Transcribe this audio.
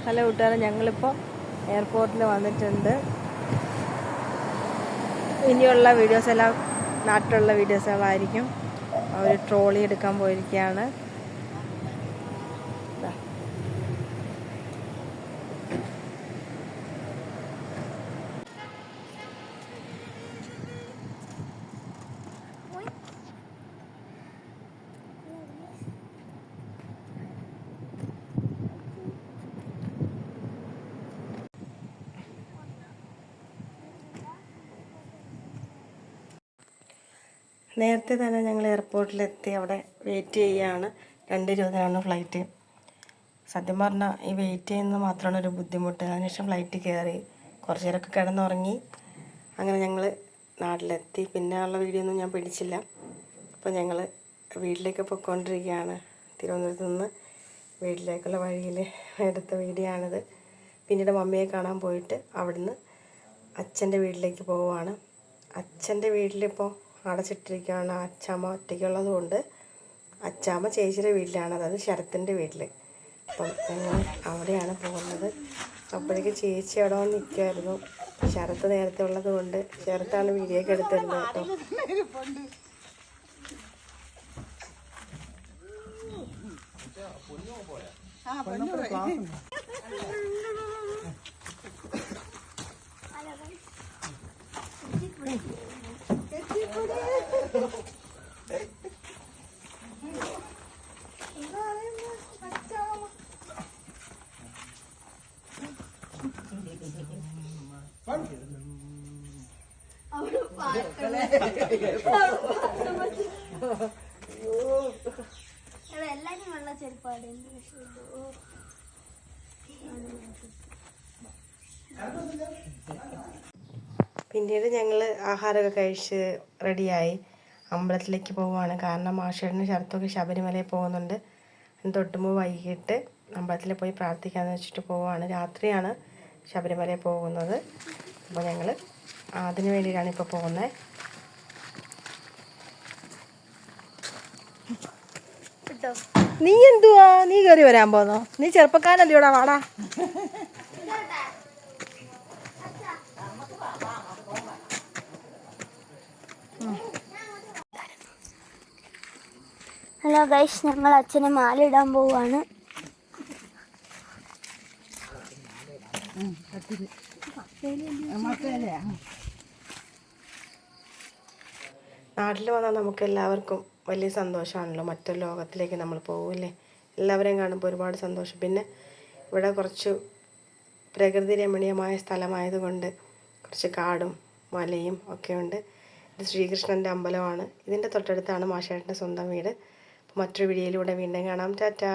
Hello കൂട്ടുകാരെ, ഞങ്ങളിപ്പോൾ എയർപോർട്ടിൽ വന്നിട്ടുണ്ട്. ഇനിയുള്ള വീഡിയോസെല്ലാം നാട്ടിലുള്ള വീഡിയോസുകളായിരിക്കും. ഒരു ട്രോളി എടുക്കാൻ പോയിരിക്കുകയാണ്. നേരത്തെ തന്നെ ഞങ്ങൾ എയർപോർട്ടിലെത്തി അവിടെ വെയിറ്റ് ചെയ്യുകയാണ്. 2:20 ഫ്ലൈറ്റ്. സത്യം പറഞ്ഞാൽ ഈ വെയിറ്റ് ചെയ്യുന്നത് മാത്രമാണ് ഒരു ബുദ്ധിമുട്ട്. അതിനുശേഷം ഫ്ലൈറ്റ് കയറി കുറച്ച് നേരമൊക്കെ കിടന്നുറങ്ങി. അങ്ങനെ ഞങ്ങൾ നാട്ടിലെത്തി. പിന്നെ ഉള്ള വീഡിയോ ഒന്നും ഞാൻ പിടിച്ചില്ല. അപ്പോൾ ഞങ്ങൾ വീട്ടിലേക്ക് പോയിക്കൊണ്ടിരിക്കുകയാണ്. തിരുവനന്തപുരത്ത് നിന്ന് വീട്ടിലേക്കുള്ള വഴിയിൽ എടുത്ത വീഡിയോ ആണിത്. പിന്നീട് മമ്മിയെ കാണാൻ പോയിട്ട് അവിടുന്ന് അച്ഛൻ്റെ വീട്ടിലേക്ക് പോവുകയാണ്. അച്ഛൻ്റെ വീട്ടിലിപ്പോൾ അടച്ചിട്ടിരിക്കുകയാണ്. അച്ചാമ്മ ഒറ്റയ്ക്കുള്ളത് കൊണ്ട് അച്ചാമ്മ ചേച്ചിയുടെ വീട്ടിലാണ്, അതായത് ശരത്തിൻ്റെ വീട്ടിൽ. അപ്പം ഞങ്ങൾ അവിടെയാണ് പോകുന്നത്. അപ്പോഴേക്ക് ചേച്ചി അവിടെ വന്ന് നിൽക്കുമായിരുന്നു. ശരത്ത് നേരത്തെ ഉള്ളത് കൊണ്ട് ശരത്താണ് വീഡിയോ ഒക്കെ എടുത്തിരുന്നത് കേട്ടോ. എല്ലാരും വെള്ള ചെരുപ്പാട്. പിന്നീട് ഞങ്ങൾ ആഹാരമൊക്കെ കഴിച്ച് റെഡിയായി അമ്പലത്തിലേക്ക് പോവുകയാണ്. കാരണം മാഷേടിന് ശരത്തൊക്കെ ശബരിമലയിൽ പോകുന്നുണ്ട്. തൊട്ടുമ്പോൾ വൈകിട്ട് അമ്പലത്തിൽ പോയി പ്രാർത്ഥിക്കാമെന്ന് വെച്ചിട്ട് പോവുകയാണ്. രാത്രിയാണ് ശബരിമലയിൽ പോകുന്നത്. അപ്പോൾ ഞങ്ങൾ അതിന് വേണ്ടിയിട്ടാണ് ഇപ്പോൾ പോകുന്നത്. നീ എന്തുവാ നീ കയറി വരാൻ പോന്നോ? നീ ചെറുപ്പക്കാരല്ലയോടാ, വാടാ. ഹലോ ഗൈസ്, ഞങ്ങൾ അച്ഛനെ മാല ഇടാൻ പോവാണ്. നാട്ടിൽ വന്നാൽ നമുക്ക് എല്ലാവർക്കും വലിയ സന്തോഷമാണല്ലോ. മറ്റൊരു ലോകത്തിലേക്ക് നമ്മൾ പോകില്ലേ, എല്ലാവരെയും കാണുമ്പോൾ ഒരുപാട് സന്തോഷം. പിന്നെ ഇവിടെ കുറച്ച് പ്രകൃതി രമണീയമായ സ്ഥലമായതുകൊണ്ട് കുറച്ച് കാടും മലയും ഒക്കെ ഉണ്ട്. ഇത് ശ്രീകൃഷ്ണൻ്റെ അമ്പലമാണ്. ഇതിൻ്റെ തൊട്ടടുത്താണ് മാഷേട്ടൻ്റെ സ്വന്തം വീട്. മറ്റൊരു വീഡിയോയിലൂടെ വീണ്ടും കാണാം. ടാറ്റാ.